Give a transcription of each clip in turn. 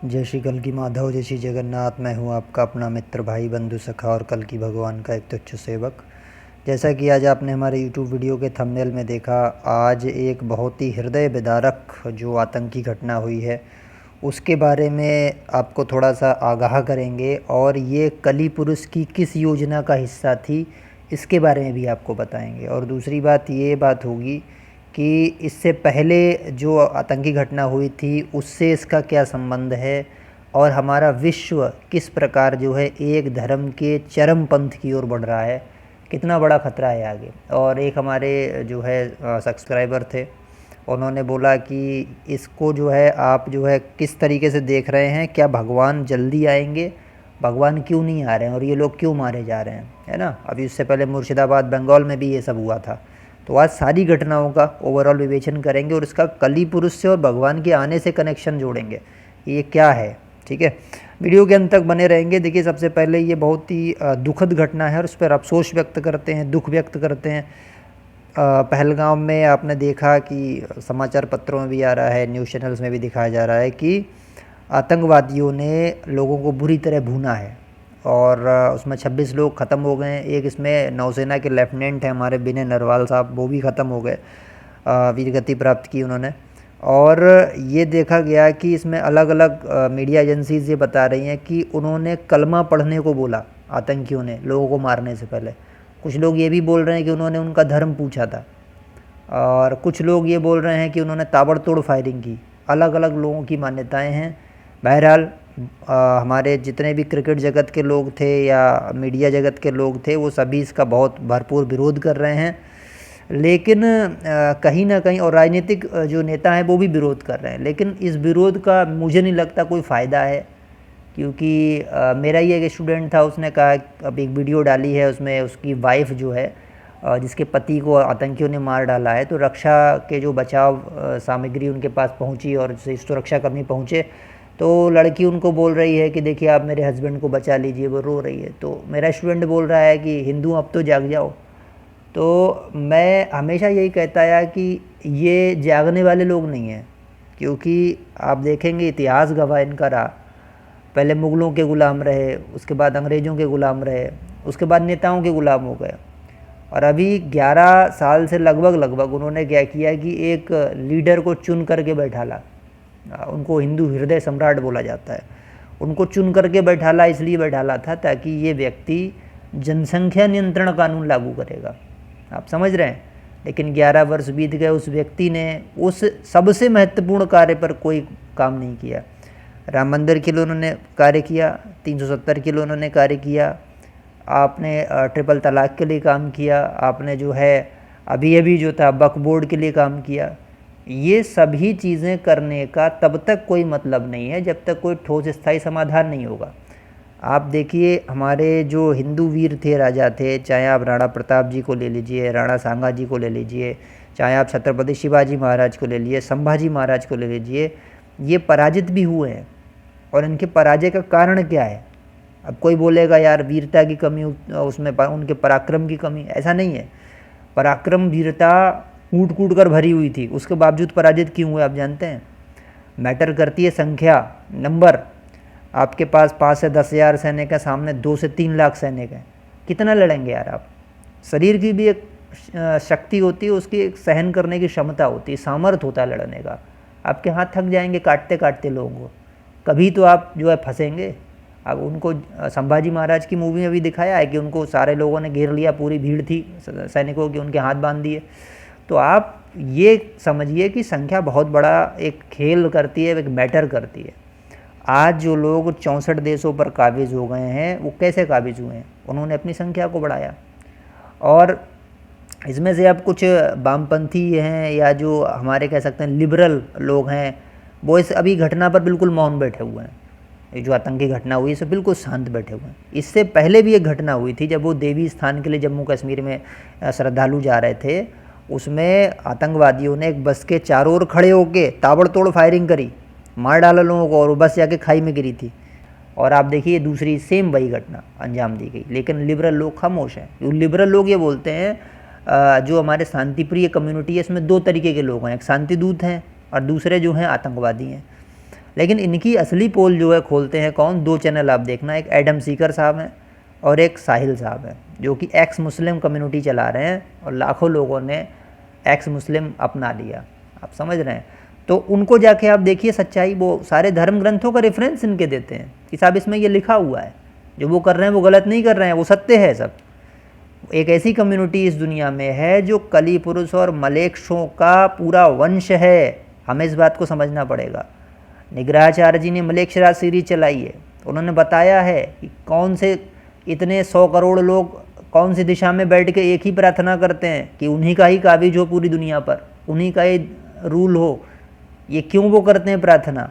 जय श्री कल्कि माधव, जय श्री जगन्नाथ। मैं हूँ आपका अपना मित्र, भाई, बंधु, सखा और कल्कि भगवान का एक तुच्छ सेवक। जैसा कि आज आपने हमारे यूट्यूब वीडियो के थंबनेल में देखा, आज एक बहुत ही हृदय विदारक जो आतंकी घटना हुई है उसके बारे में आपको थोड़ा सा आगाह करेंगे, और ये कली पुरुष की किस योजना का हिस्सा थी इसके बारे में भी आपको बताएंगे। और दूसरी बात ये बात होगी कि इससे पहले जो आतंकी घटना हुई थी उससे इसका क्या संबंध है, और हमारा विश्व किस प्रकार जो है एक धर्म के चरम पंथ की ओर बढ़ रहा है, कितना बड़ा खतरा है आगे। और एक हमारे जो है सब्सक्राइबर थे, उन्होंने बोला कि इसको जो है आप जो है किस तरीके से देख रहे हैं, क्या भगवान जल्दी आएंगे, भगवान क्यों नहीं आ रहे हैं और ये लोग क्यों मारे जा रहे हैं, है ना। अभी उससे पहले मुर्शिदाबाद बंगाल में भी ये सब हुआ था। तो आज सारी घटनाओं का ओवरऑल विवेचन करेंगे और इसका कली पुरुष से और भगवान के आने से कनेक्शन जोड़ेंगे, ये क्या है। ठीक है, वीडियो के अंत तक बने रहेंगे। देखिए, सबसे पहले ये बहुत ही दुखद घटना है और उस पर अफसोस व्यक्त करते हैं, दुख व्यक्त करते हैं। पहलगाम में आपने देखा कि समाचार पत्रों में भी आ रहा है, न्यूज़ चैनल्स में भी दिखाया जा रहा है कि आतंकवादियों ने लोगों को बुरी तरह भूना है, और उसमें 26 लोग ख़त्म हो गए हैं। एक इसमें नौसेना के लेफ्टिनेंट हैं हमारे विनय नरवाल साहब, वो भी ख़त्म हो गए, वीरगति प्राप्त की उन्होंने। और ये देखा गया कि इसमें अलग अलग मीडिया एजेंसीज ये बता रही हैं कि उन्होंने कलमा पढ़ने को बोला आतंकियों ने लोगों को मारने से पहले। कुछ लोग ये भी बोल रहे हैं कि उन्होंने उनका धर्म पूछा था, और कुछ लोग ये बोल रहे हैं कि उन्होंने ताबड़तोड़ फायरिंग की। अलग अलग लोगों की मान्यताएं हैं। बहरहाल हमारे जितने भी क्रिकेट जगत के लोग थे या मीडिया जगत के लोग थे, वो सभी इसका बहुत भरपूर विरोध कर रहे हैं। लेकिन कहीं ना कहीं, और राजनीतिक जो नेता हैं वो भी विरोध कर रहे हैं, लेकिन इस विरोध का मुझे नहीं लगता कोई फ़ायदा है। क्योंकि मेरा ही एक स्टूडेंट था, उसने कहा, अब एक वीडियो डाली है उसमें उसकी वाइफ जो है जिसके पति को आतंकियों ने मार डाला है, तो रक्षा के जो बचाव सामग्री उनके पास पहुंची और सुरक्षाकर्मी पहुंचे, तो लड़की उनको बोल रही है कि देखिए आप मेरे हस्बैंड को बचा लीजिए, वो रो रही है। तो मेरा स्टूडेंट बोल रहा है कि हिंदू अब तो जाग जाओ। तो मैं हमेशा यही कहता है कि ये जागने वाले लोग नहीं हैं, क्योंकि आप देखेंगे इतिहास गवाह इनका रहा। पहले मुग़लों के ग़ुलाम रहे, उसके बाद अंग्रेज़ों के ग़ुलाम रहे, उसके बाद नेताओं के ग़ुलाम हो गए, और अभी 11 साल से लगभग उन्होंने क्या किया कि एक लीडर को चुन करके बैठाला। उनको हिंदू हृदय सम्राट बोला जाता है। उनको चुन करके बैठाला, इसलिए बैठाला था ताकि ये व्यक्ति जनसंख्या नियंत्रण कानून लागू करेगा। आप समझ रहे हैं। लेकिन 11 वर्ष बीत गए, उस व्यक्ति ने उस सबसे महत्वपूर्ण कार्य पर कोई काम नहीं किया। राम मंदिर के लिए उन्होंने कार्य किया, 370 के लिए उन्होंने कार्य किया, आपने ट्रिपल तलाक के लिए काम किया, आपने जो है अभी जो था वक्फ बोर्ड के लिए काम किया। ये सभी चीज़ें करने का तब तक कोई मतलब नहीं है जब तक कोई ठोस स्थायी समाधान नहीं होगा। आप देखिए, हमारे जो हिंदू वीर थे, राजा थे, चाहे आप राणा प्रताप जी को ले लीजिए, राणा सांगा जी को ले लीजिए, चाहे आप छत्रपति शिवाजी महाराज को ले लीजिए, संभाजी महाराज को ले लीजिए, ये पराजित भी हुए हैं। और इनके पराजय का कारण क्या है? अब कोई बोलेगा यार वीरता की कमी, उसमें उनके पराक्रम की कमी। ऐसा नहीं है। पराक्रम, वीरता कूट कूट कर भरी हुई थी, उसके बावजूद पराजित क्यों हुए आप जानते हैं? मैटर करती है संख्या, नंबर। आपके पास 5 से 10 हज़ार सैनिक है, सामने 2 से 3 लाख सैनिक हैं, कितना लड़ेंगे यार आप? शरीर की भी एक शक्ति होती है, उसकी एक सहन करने की क्षमता होती है, सामर्थ्य होता है लड़ने का। आपके हाथ थक जाएंगे काटते काटते लोगों को, कभी तो आप जो है फंसेंगे। अब उनको संभाजी महाराज की मूवी में भी दिखाया है कि उनको सारे लोगों ने घेर लिया, पूरी भीड़ थी सैनिकों की, उनके हाथ बांध दिए। तो आप ये समझिए कि संख्या बहुत बड़ा एक खेल करती है, एक मैटर करती है। आज जो लोग 64 देशों पर काबिज हो गए हैं, वो कैसे काबिज हुए हैं? उन्होंने अपनी संख्या को बढ़ाया। और इसमें से अब कुछ वामपंथी हैं या जो हमारे कह सकते हैं लिबरल लोग हैं, वो इस अभी घटना पर बिल्कुल मौन बैठे हुए हैं। ये जो आतंकी घटना हुई इससे बिल्कुल शांत बैठे हुए हैं। इससे पहले भी एक घटना हुई थी, जब वो देवी स्थान के लिए जम्मू कश्मीर में श्रद्धालु जा रहे थे, उसमें आतंकवादियों ने एक बस के चारों ओर खड़े होकर ताबड़तोड़ फायरिंग करी, मार डाला लोगों को, और वो बस जाके खाई में गिरी थी। और आप देखिए दूसरी सेम वही घटना अंजाम दी गई। लेकिन लिबरल लोग खामोश हैं। लिबरल लोग ये बोलते हैं, जो हमारे शांतिप्रिय कम्युनिटी है इसमें 2 तरीके के लोग हैं, एक शांति दूत हैं और दूसरे जो हैं आतंकवादी हैं। लेकिन इनकी असली पोल जो है खोलते हैं कौन, 2 चैनल आप देखना, एक एडम सीकर साहब हैं और एक साहिल साहब हैं, जो कि एक्स मुस्लिम कम्युनिटी चला रहे हैं और लाखों लोगों ने एक्स मुस्लिम अपना लिया, आप समझ रहे हैं। तो उनको जाके आप देखिए सच्चाई, वो सारे धर्म ग्रंथों का रेफरेंस इनके देते हैं कि साहब इसमें ये लिखा हुआ है, जो वो कर रहे हैं वो गलत नहीं कर रहे हैं, वो सत्य है सब। एक ऐसी कम्युनिटी इस दुनिया में है जो कली पुरुष और मलेक्षों का पूरा वंश है, हमें इस बात को समझना पड़ेगा। निग्रहाचार्य जी ने मलेक्षराज सीरीज चलाई है, उन्होंने बताया है कि कौन से इतने 100 करोड़ लोग कौन सी दिशा में बैठ के एक ही प्रार्थना करते हैं कि उन्हीं का ही काबिज हो पूरी दुनिया पर, उन्हीं का ही रूल हो। ये क्यों वो करते हैं प्रार्थना?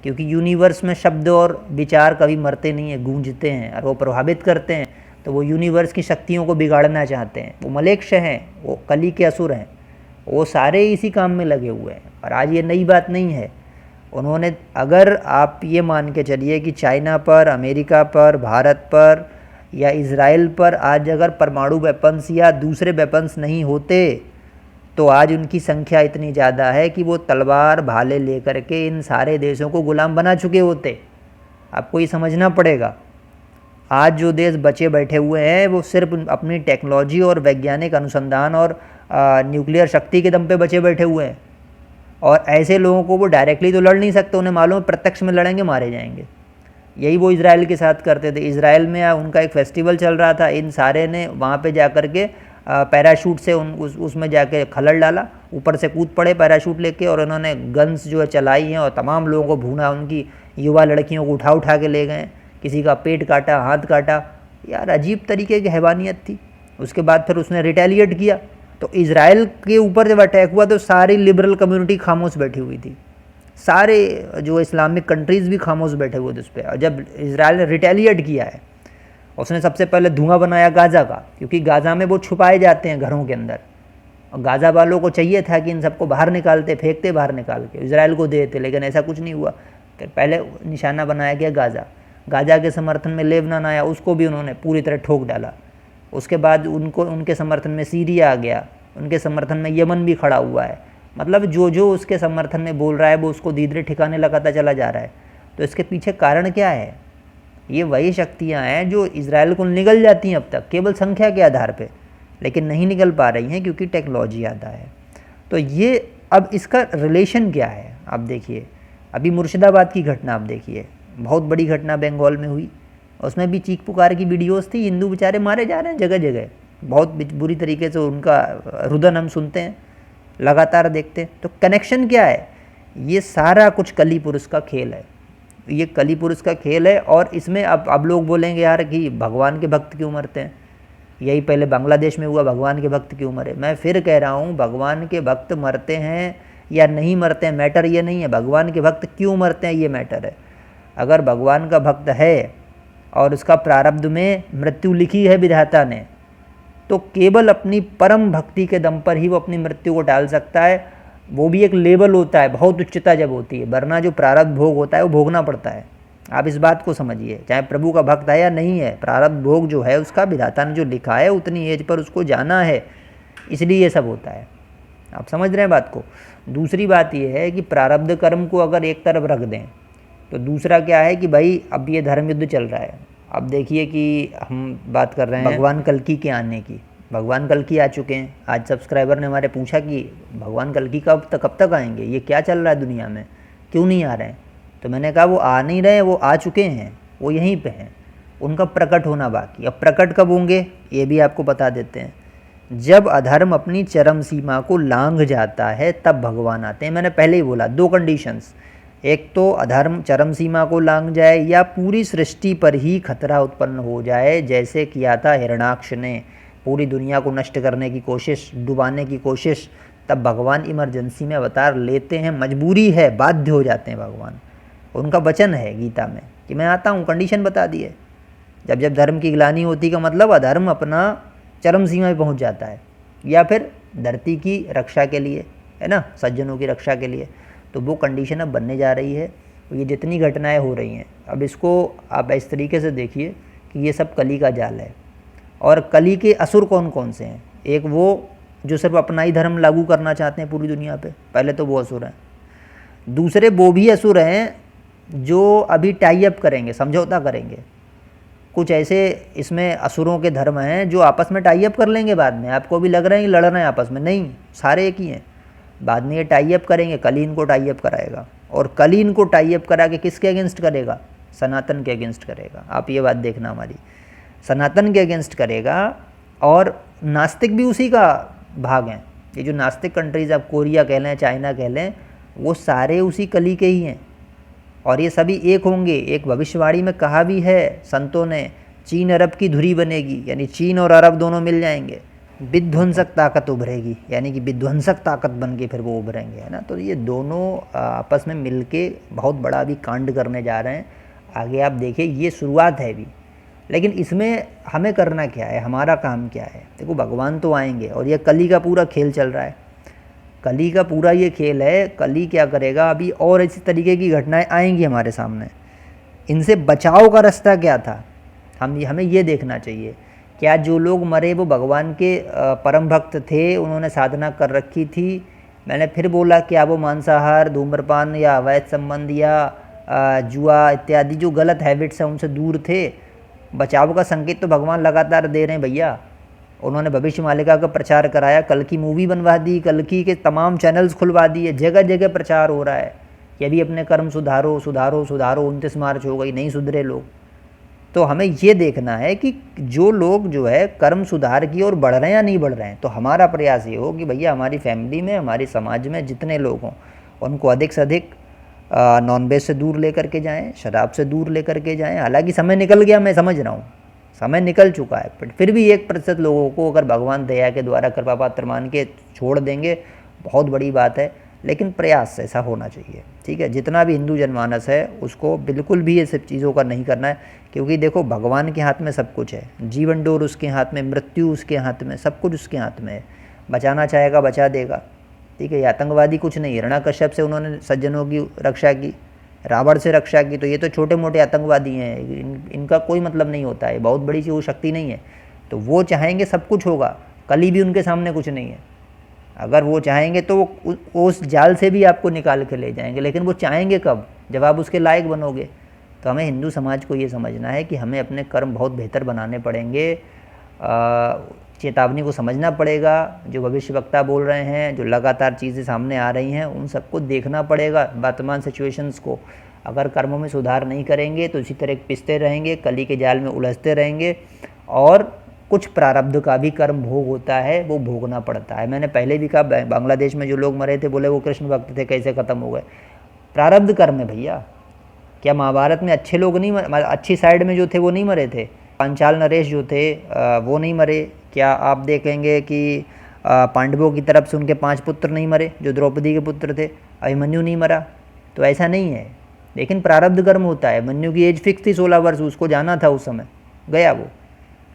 क्योंकि यूनिवर्स में शब्द और विचार कभी मरते नहीं हैं, गूंजते हैं और वो प्रभावित करते हैं। तो वो यूनिवर्स की शक्तियों को बिगाड़ना चाहते हैं। वो मलेक्ष हैं, वो कली के असुर हैं, वो सारे इसी काम में लगे हुए हैं। और आज ये नई बात नहीं है। उन्होंने, अगर आप ये मान के चलिए कि चाइना पर, अमेरिका पर, भारत पर या इज़राइल पर आज अगर परमाणु वेपन्स या दूसरे वेपन्स नहीं होते तो आज उनकी संख्या इतनी ज़्यादा है कि वो तलवार भाले लेकर के इन सारे देशों को गुलाम बना चुके होते। आपको ये समझना पड़ेगा। आज जो देश बचे बैठे हुए हैं वो सिर्फ अपनी टेक्नोलॉजी और वैज्ञानिक अनुसंधान और न्यूक्लियर शक्ति के दम पे बचे बैठे हुए हैं। और ऐसे लोगों को वो डायरेक्टली तो लड़ नहीं सकते, उन्हें मालूम है प्रत्यक्ष में लड़ेंगे मारे जाएंगे। यही वो इज़राइल के साथ करते थे। इज़राइल में उनका एक फेस्टिवल चल रहा था, इन सारे ने वहाँ पे जा कर के पैराशूट से उसमें जाके खलल डाला, ऊपर से कूद पड़े पैराशूट लेके और उन्होंने गन्स जो है चलाई हैं और तमाम लोगों को भूना, उनकी युवा लड़कियों को उठा उठा के ले गए, किसी का पेट काटा, हाथ काटा। यार अजीब तरीके की हैवानियत थी। उसके बाद फिर उसने रिटेलिएट किया। तो इज़राइल के ऊपर जब अटैक हुआ तो सारी लिबरल कम्युनिटी खामोश बैठी हुई थी, सारे जो इस्लामिक कंट्रीज़ भी खामोश बैठे हुए थे उस पर। और जब इज़राइल ने रिटेलिएट किया है, उसने सबसे पहले धुआं बनाया गाज़ा का, क्योंकि गाज़ा में वो छुपाए जाते हैं घरों के अंदर। और गाज़ा वालों को चाहिए था कि इन सबको बाहर निकालते, फेंकते बाहर निकाल के इज़राइल को देते, लेकिन ऐसा कुछ नहीं हुआ। फिर पहले निशाना बनाया गया गाज़ा। गाज़ा के समर्थन में लेबनान आया, उसको भी उन्होंने पूरी तरह ठोक डाला। उसके बाद उनके समर्थन में सीरिया आ गया, उनके समर्थन में यमन भी खड़ा हुआ है। मतलब जो जो उसके समर्थन में बोल रहा है वो उसको धीरे ठिकाने लगाता चला जा रहा है। तो इसके पीछे कारण क्या है? ये वही शक्तियाँ हैं जो इज़राइल को निगल जाती हैं अब तक केवल संख्या के आधार पे, लेकिन नहीं निकल पा रही हैं क्योंकि टेक्नोलॉजी आता है। तो ये अब इसका रिलेशन क्या है आप देखिए। अभी मुर्शिदाबाद की घटना आप देखिए, बहुत बड़ी घटना बंगाल में हुई, उसमें भी चीख पुकार की वीडियोस थी। हिंदू बेचारे मारे जा रहे हैं जगह जगह, बहुत बुरी तरीके से उनका रुदन हम सुनते हैं, लगातार देखते हैं। तो कनेक्शन क्या है? ये सारा कुछ कली पुरुष का खेल है, ये कली पुरुष का खेल है। और इसमें अब लोग बोलेंगे यार कि भगवान के भक्त क्यों मरते हैं, यही पहले बांग्लादेश में हुआ, भगवान के भक्त क्यों मरे। मैं फिर कह रहा हूँ, भगवान के भक्त मरते हैं या नहीं मरते हैं मैटर ये नहीं है, भगवान के भक्त क्यों मरते हैं ये मैटर है। अगर भगवान का भक्त है और उसका प्रारब्ध में मृत्यु लिखी है विधाता ने, तो केवल अपनी परम भक्ति के दम पर ही वो अपनी मृत्यु को टाल सकता है। वो भी एक लेवल होता है, बहुत उच्चता जब होती है, वरना जो प्रारब्ध भोग होता है वो भोगना पड़ता है। आप इस बात को समझिए, चाहे प्रभु का भक्त है या नहीं है, प्रारब्ध भोग जो है उसका विधाता ने जो लिखा है उतनी एज पर उसको जाना है, इसलिए ये सब होता है। आप समझ रहे हैं बात को। दूसरी बात ये है कि प्रारब्ध कर्म को अगर एक तरफ रख दें तो दूसरा क्या है कि भाई अब ये धर्म युद्ध चल रहा है। अब देखिए कि हम बात कर रहे हैं भगवान कल्कि के आने की। भगवान कल्कि आ चुके हैं। आज सब्सक्राइबर ने हमारे पूछा कि भगवान कल्कि कब तक आएंगे, ये क्या चल रहा है दुनिया में, क्यों नहीं आ रहे हैं। तो मैंने कहा वो आ नहीं रहे, वो आ चुके हैं, वो यहीं पे हैं, उनका प्रकट होना बाकी। अब प्रकट कब होंगे ये भी आपको बता देते हैं। जब अधर्म अपनी चरम सीमा को लांघ जाता है तब भगवान आते हैं। मैंने पहले ही बोला 2 कंडीशंस, एक तो अधर्म चरम सीमा को लांघ जाए या पूरी सृष्टि पर ही खतरा उत्पन्न हो जाए, जैसे किया था हिरण्याक्ष ने, पूरी दुनिया को नष्ट करने की कोशिश, डुबाने की कोशिश। तब भगवान इमरजेंसी में अवतार लेते हैं, मजबूरी है, बाध्य हो जाते हैं भगवान। उनका वचन है गीता में कि मैं आता हूँ, कंडीशन बता दी है। जब जब धर्म की ग्लानि होती का मतलब अधर्म अपना चरम सीमा में पहुँच जाता है, या फिर धरती की रक्षा के लिए, है ना, सज्जनों की रक्षा के लिए। तो वो कंडीशन अब बनने जा रही है। ये जितनी घटनाएं हो रही हैं, अब इसको आप इस तरीके से देखिए कि ये सब कली का जाल है। और कली के असुर कौन कौन से हैं? एक वो जो सिर्फ अपना ही धर्म लागू करना चाहते हैं पूरी दुनिया पे, पहले तो वो असुर हैं। दूसरे वो भी असुर हैं जो अभी टाई अप करेंगे, समझौता करेंगे। कुछ ऐसे इसमें असुरों के धर्म हैं जो आपस में टाई अप कर लेंगे बाद में। आपको भी लग रहा है कि लड़ रहे हैं आपस में, नहीं, सारे एक ही हैं। बाद में ये टाई अप करेंगे, कल ही इनको टाई अप कराएगा, और कल ही इनको टाई अप करा के किसके अगेंस्ट करेगा? सनातन के अगेंस्ट करेगा। आप ये बात देखना हमारी, सनातन के अगेंस्ट करेगा। और नास्तिक भी उसी का भाग हैं। ये जो नास्तिक कंट्रीज़, आप कोरिया कह लें, चाइना कह लें, वो सारे उसी कली के ही हैं। और ये सभी एक होंगे। एक भविष्यवाणी में कहा भी है संतों ने, चीन अरब की धुरी बनेगी, यानी चीन और अरब दोनों मिल जाएंगे, विध्वंसक ताकत उभरेगी, यानी कि विध्वंसक ताकत बन के फिर वो उभरेंगे, है ना। तो ये दोनों आपस में मिलके बहुत बड़ा अभी कांड करने जा रहे हैं। आगे आप देखिए, ये शुरुआत है अभी, लेकिन इसमें हमें करना क्या है, हमारा काम क्या है? देखो, भगवान तो आएंगे, और ये कली का पूरा खेल चल रहा है। कली का पूरा ये खेल है। कली क्या करेगा, अभी और इसी तरीके की घटनाएं आएंगी हमारे सामने। इनसे बचाव का रास्ता क्या था, हमें ये देखना चाहिए। क्या जो लोग मरे वो भगवान के परम भक्त थे, उन्होंने साधना कर रखी थी? मैंने फिर बोला, क्या वो मांसाहार, धूम्रपान या अवैध संबंध या जुआ इत्यादि जो गलत हैबिट्स हैं उनसे दूर थे? बचाव का संकेत तो भगवान लगातार दे रहे हैं भैया। उन्होंने भविष्य मालिका का प्रचार कराया, कल की मूवी बनवा दी, कल की के तमाम चैनल्स खुलवा दिए, जगह जगह प्रचार हो रहा है कि अभी अपने कर्म सुधारो सुधारो सुधारो। 29 मार्च हो गई, नहीं सुधरे लोग। तो हमें ये देखना है कि जो लोग जो है कर्म सुधार की ओर बढ़ रहे हैं या नहीं बढ़ रहे हैं। तो हमारा प्रयास ये हो कि भैया हमारी फैमिली में, हमारी समाज में जितने लोग हों उनको अधिक से अधिक नॉनवेज से दूर लेकर के जाएं, शराब से दूर लेकर के जाएं। हालांकि समय निकल गया, मैं समझ रहा हूँ, समय निकल चुका है, बट फिर भी 1% लोगों को अगर भगवान दया के द्वारा कृपा पात्र मान के छोड़ देंगे, बहुत बड़ी बात है। लेकिन प्रयास ऐसा होना चाहिए, ठीक है। जितना भी हिंदू जनमानस है उसको बिल्कुल भी ये सब चीज़ों का नहीं करना है, क्योंकि देखो भगवान के हाथ में सब कुछ है। जीवन डोर उसके हाथ में, मृत्यु उसके हाथ में, सब कुछ उसके हाथ में है। बचाना चाहेगा बचा देगा, ठीक है। ये आतंकवादी कुछ नहीं। हिरण्यकश्यप से उन्होंने सज्जनों की रक्षा की, रावण से रक्षा की, तो ये तो छोटे मोटे आतंकवादी हैं, इनका कोई मतलब नहीं होता है, बहुत बड़ी वो शक्ति नहीं है। तो वो चाहेंगे सब कुछ होगा, कली भी उनके सामने कुछ नहीं है। अगर वो चाहेंगे तो वो उस जाल से भी आपको निकाल के ले जाएंगे, लेकिन वो चाहेंगे कब? जब आप उसके लायक बनोगे। तो हमें हिंदू समाज को ये समझना है कि हमें अपने कर्म बहुत बेहतर बनाने पड़ेंगे। चेतावनी को समझना पड़ेगा, जो भविष्यवक्ता बोल रहे हैं, जो लगातार चीज़ें सामने आ रही हैं, उन सबको देखना पड़ेगा, वर्तमान सिचुएशंस को। अगर कर्मों में सुधार नहीं करेंगे तो इसी तरह पिसते रहेंगे, कली के जाल में उलझते रहेंगे, और कुछ प्रारब्ध का भी कर्म भोग होता है, वो भोगना पड़ता है। मैंने पहले भी कहा, बांग्लादेश में जो लोग मरे थे, बोले वो कृष्ण भक्त थे, कैसे ख़त्म हो गए? प्रारब्ध कर्म है भैया। क्या महाभारत में अच्छे लोग नहीं मरे? अच्छी साइड में जो थे वो नहीं मरे थे? पांचाल नरेश जो थे वो नहीं मरे? क्या आप देखेंगे कि पांडवों की तरफ से उनके 5 पुत्र नहीं मरे, जो द्रौपदी के पुत्र थे? अभिमन्यु नहीं मरा? तो ऐसा नहीं है, लेकिन प्रारब्ध कर्म होता है। मन्यु की एज फिक्स थी 16 वर्ष, उसको जाना था, उस समय गया वो।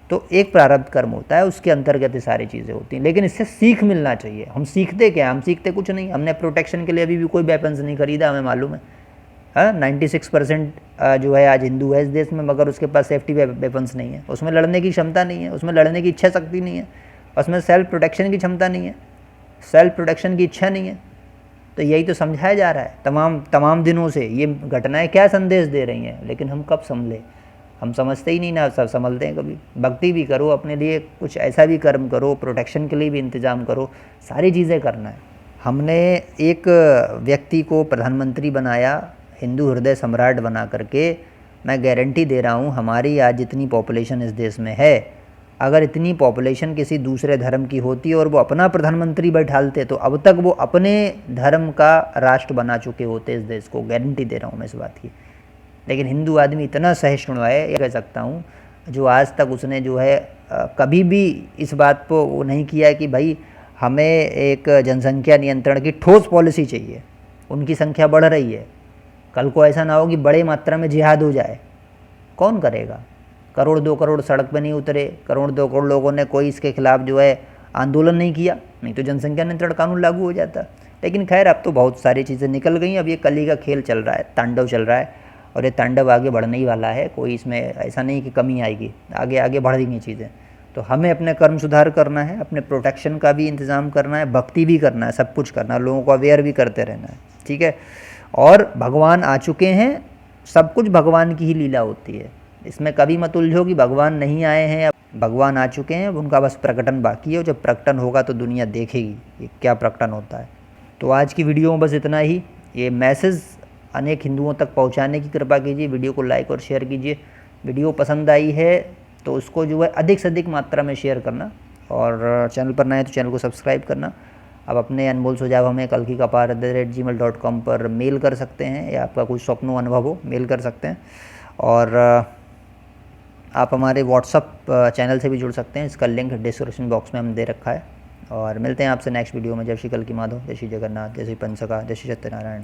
तो एक प्रारब्ध कर्म होता है, उसके अंतर्गत ये सारी चीज़ें होती हैं। लेकिन इससे सीख मिलना चाहिए। हम सीखते क्या? हम सीखते कुछ नहीं। हमने प्रोटेक्शन के लिए अभी भी कोई वेपन्स नहीं खरीदा, हमें मालूम है। हाँ, 96% जो है आज हिंदू है इस देश में, मगर उसके पास सेफ्टी वेपन्स नहीं है, उसमें लड़ने की क्षमता नहीं है, उसमें लड़ने की इच्छा शक्ति नहीं है, उसमें सेल्फ प्रोटेक्शन की क्षमता नहीं है, सेल्फ प्रोटेक्शन की इच्छा नहीं है। तो यही तो समझाया जा रहा है तमाम दिनों से। ये घटनाएं क्या संदेश दे रही हैं, लेकिन हम कब समझे? हम समझते ही नहीं ना, सब समझते हैं कभी। भक्ति भी करो, अपने लिए कुछ ऐसा भी कर्म करो, प्रोटेक्शन के लिए भी इंतज़ाम करो, सारी चीज़ें करना है। हमने एक व्यक्ति को प्रधानमंत्री बनाया, हिंदू हृदय सम्राट बना करके। मैं गारंटी दे रहा हूँ, हमारी आज जितनी पॉपुलेशन इस देश में है, अगर इतनी पॉपुलेशन किसी दूसरे धर्म की होती और वो अपना प्रधानमंत्री बैठालते, तो अब तक वो अपने धर्म का राष्ट्र बना चुके होते इस देश को। गारंटी दे रहा हूँ मैं इस बात की। लेकिन हिंदू आदमी इतना सहिष्णु है, ये कह सकता हूँ, जो आज तक उसने जो है कभी भी इस बात को वो नहीं किया है कि भाई हमें एक जनसंख्या नियंत्रण की ठोस पॉलिसी चाहिए। उनकी संख्या बढ़ रही है, कल को ऐसा ना हो कि बड़े मात्रा में जिहाद हो जाए। कौन करेगा? करोड़ 2 करोड़ सड़क पे नहीं उतरे, करोड़ 2 करोड़ लोगों ने कोई इसके खिलाफ जो है आंदोलन नहीं किया, नहीं तो जनसंख्या नियंत्रण कानून लागू हो जाता। लेकिन खैर, अब तो बहुत सारी चीज़ें निकल गई। अब ये कली का खेल चल रहा है, तांडव चल रहा है, और ये तांडव आगे बढ़ने ही वाला है। कोई इसमें ऐसा नहीं कि कमी आएगी, आगे आगे बढ़ेंगी चीज़ें। तो हमें अपने कर्म सुधार करना है, अपने प्रोटेक्शन का भी इंतज़ाम करना है, भक्ति भी करना है, सब कुछ करना है, लोगों को अवेयर भी करते रहना है, ठीक है। और भगवान आ चुके हैं, सब कुछ भगवान की ही लीला होती है। इसमें कभी मत उलझो कि भगवान नहीं आए हैं या भगवान आ चुके हैं, अब उनका बस प्रकटन बाकी है। जब प्रकटन होगा तो दुनिया देखेगी कि क्या प्रकटन होता है। तो आज की वीडियो में बस इतना ही। ये मैसेज अनेक हिंदुओं तक पहुंचाने की कृपा कीजिए। वीडियो को लाइक और शेयर कीजिए। वीडियो पसंद आई है तो उसको जो है अधिक से अधिक मात्रा में शेयर करना, और चैनल पर नए हैं तो चैनल को सब्सक्राइब करना। अब अपने अनमोल सुझाव हमें kalkikapar@gmail.com पर मेल कर सकते हैं, या आपका कुछ स्वप्नो अनुभव हो मेल कर सकते हैं। और आप हमारे व्हाट्सअप चैनल से भी जुड़ सकते हैं, इसका लिंक डिस्क्रिप्शन बॉक्स में हम दे रखा है। और मिलते हैं आपसे नेक्स्ट वीडियो में। जय श्री कल्की माधव, जय श्री जगन्नाथ, जय श्री पंचसखा, जय श्री सत्यनारायण।